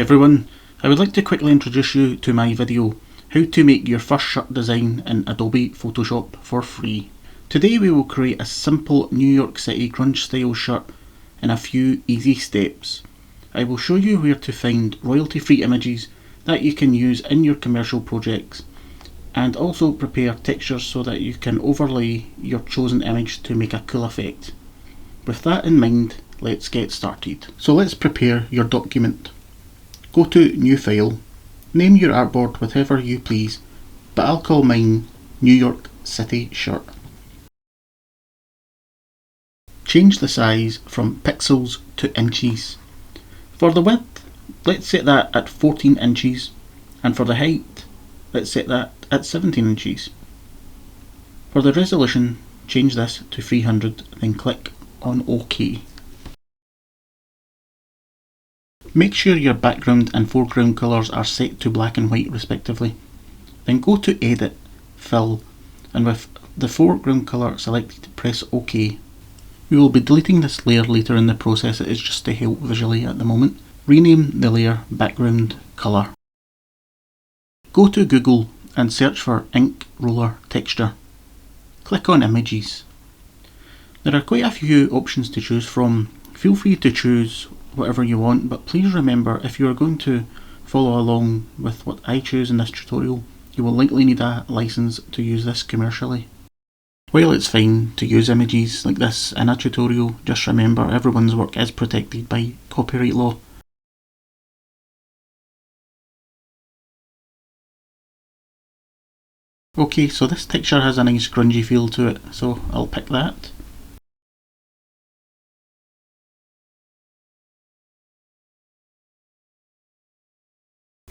everyone, I would like to quickly introduce you to my video, how to make your first shirt design in Adobe Photoshop for free. Today we will create a simple New York City grunge style shirt in a few easy steps. I will show you where to find royalty free images that you can use in your commercial projects, and also prepare textures so that you can overlay your chosen image to make a cool effect. With that in mind, let's get started. So let's prepare your document. Go to New File, name your artboard whatever you please, but I'll call mine New York City Shirt. Change the size from pixels to inches. For the width, let's set that at 14 inches, and for the height, let's set that at 17 inches. For the resolution, change this to 300, then click on OK. Make sure your background and foreground colours are set to black and white respectively. Then go to Edit, Fill, and with the foreground colour selected, press OK. We will be deleting this layer later in the process, it is just to help visually at the moment. Rename the layer Background Colour. Go to Google and search for Ink Roller Texture. Click on Images. There are quite a few options to choose from. Feel free to choose whatever you want, but please remember, if you are going to follow along with what I choose in this tutorial, you will likely need a license to use this commercially. While it's fine to use images like this in a tutorial, just remember everyone's work is protected by copyright law. Okay, so this texture has a nice grungy feel to it, so I'll pick that.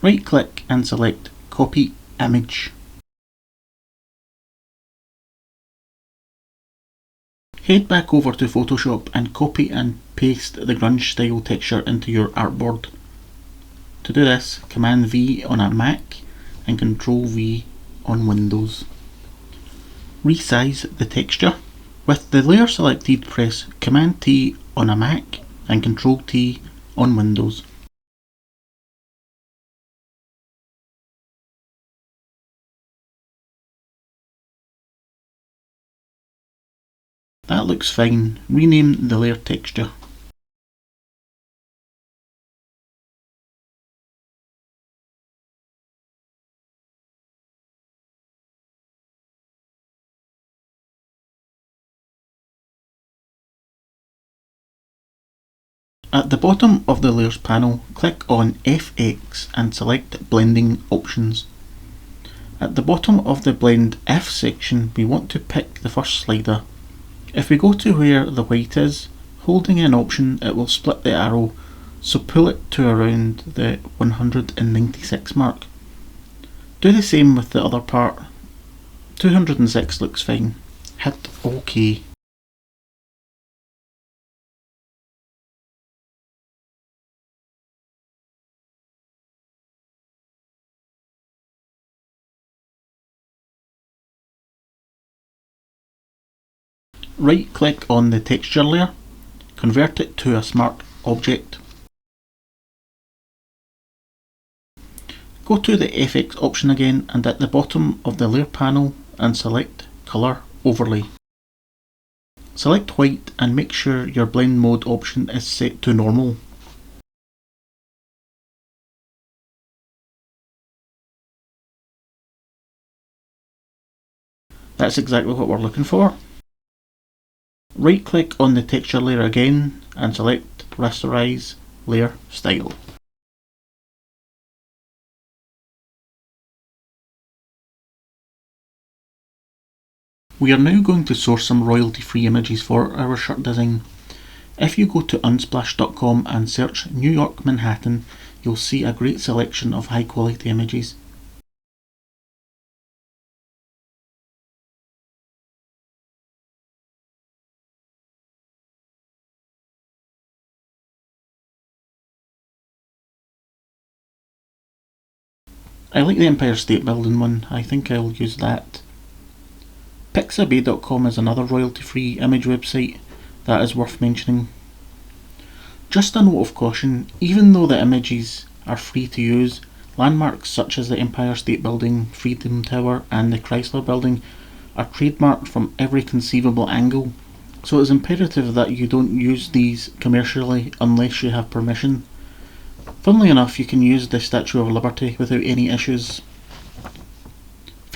Right click and select Copy Image. Head back over to Photoshop and copy and paste the grunge style texture into your artboard. To do this, Command V on a Mac and Control V on Windows. Resize the texture. With the layer selected, press Command T on a Mac and Control T on Windows. That looks fine. Rename the layer texture. At the bottom of the Layers panel, click on FX and select Blending Options. At the bottom of the Blend If section, we want to pick the first slider. If we go to where the white is, holding an option, it will split the arrow, so pull it to around the 196 mark. Do the same with the other part. 206 looks fine. Hit OK. Right click on the texture layer, convert it to a smart object. Go to the FX option again and at the bottom of the layer panel and select Color Overlay. Select white and make sure your blend mode option is set to normal. That's exactly what we're looking for. Right click on the texture layer again and select Rasterize Layer Style. We are now going to source some royalty free images for our shirt design. If you go to unsplash.com and search New York Manhattan, you'll see a great selection of high quality images. I like the Empire State Building one, I think I'll use that. Pixabay.com is another royalty free image website that is worth mentioning. Just a note of caution, even though the images are free to use. Landmarks such as the Empire State Building, Freedom Tower and the Chrysler Building are trademarked from every conceivable angle, so it's imperative that you don't use these commercially unless you have permission. Funnily enough, you can use the Statue of Liberty without any issues.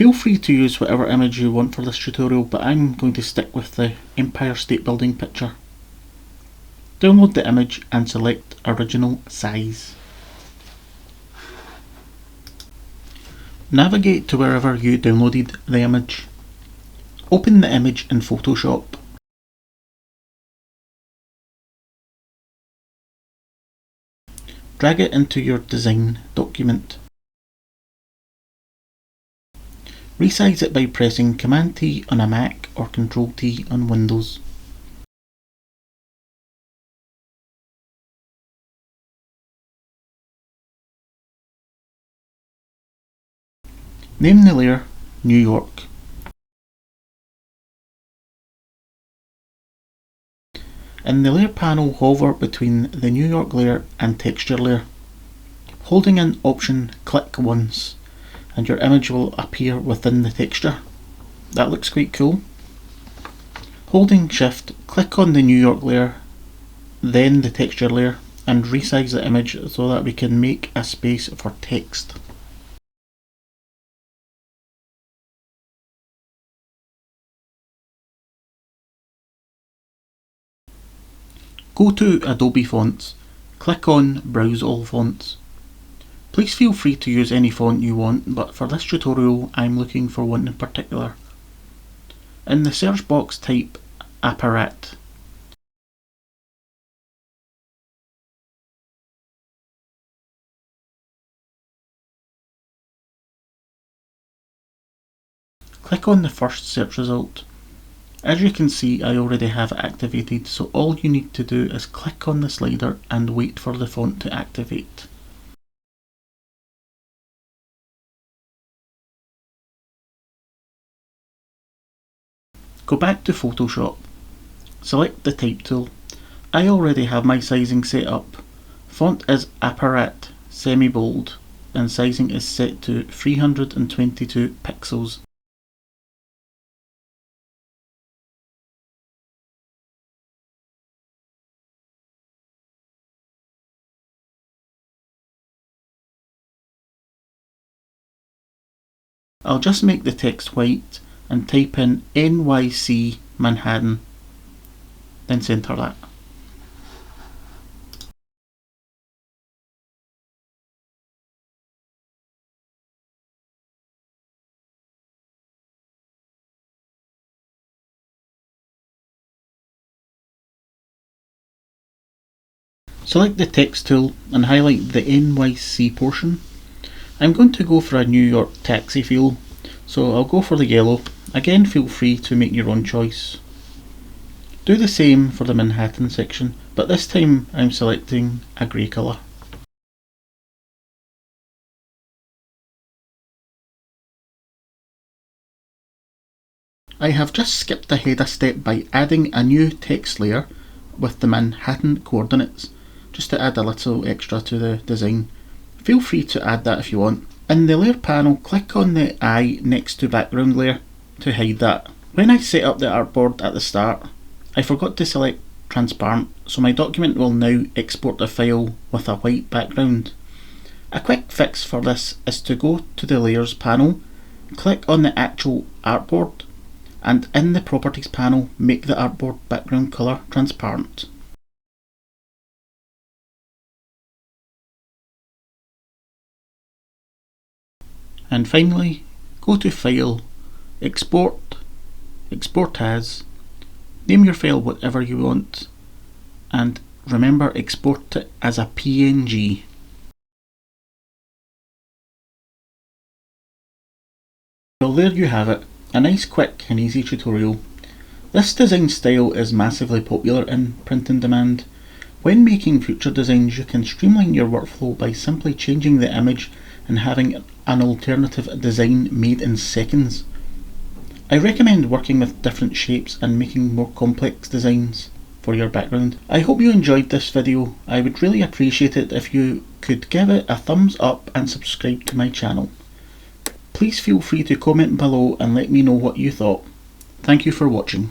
Feel free to use whatever image you want for this tutorial, but I'm going to stick with the Empire State Building picture. Download the image and select original size. Navigate to wherever you downloaded the image. Open the image in Photoshop. Drag it into your design document. Resize it by pressing Command T on a Mac or Control T on Windows. Name the layer New York. In the layer panel, hover between the New York layer and texture layer. Holding an option, click once and your image will appear within the texture. That looks quite cool. Holding shift, click on the New York layer, then the texture layer, and resize the image so that we can make a space for text. Go to Adobe Fonts, click on Browse All Fonts. Please feel free to use any font you want, but for this tutorial I'm looking for one in particular. In the search box type Apparat. Click on the first search result. As you can see, I already have it activated, so all you need to do is click on the slider and wait for the font to activate. Go back to Photoshop. Select the type tool. I already have my sizing set up. Font is Apparat semi-bold and sizing is set to 322 pixels. I'll just make the text white and type in NYC Manhattan, then centre that. Select the text tool and highlight the NYC portion. I'm going to go for a New York taxi feel, so I'll go for the yellow. Again, feel free to make your own choice. Do the same for the Manhattan section, but this time I'm selecting a grey colour. I have just skipped ahead a step by adding a new text layer with the Manhattan coordinates, just to add a little extra to the design. Feel free to add that if you want. In the layer panel, click on the eye next to background layer to hide that. When I set up the artboard at the start, I forgot to select transparent, so my document will now export a file with a white background. A quick fix for this is to go to the layers panel, click on the actual artboard, and in the properties panel make the artboard background colour transparent. And finally, go to File, Export, Export As, name your file whatever you want, and remember, export it as a PNG. Well, there you have it, a nice quick and easy tutorial. This design style is massively popular in print on demand. When making future designs, you can streamline your workflow by simply changing the image and having an alternative design made in seconds. I recommend working with different shapes and making more complex designs. for your background. I hope you enjoyed this video. I would really appreciate it if you could give it a thumbs up and subscribe to my channel. Please feel free to comment below and let me know what you thought. Thank you for watching.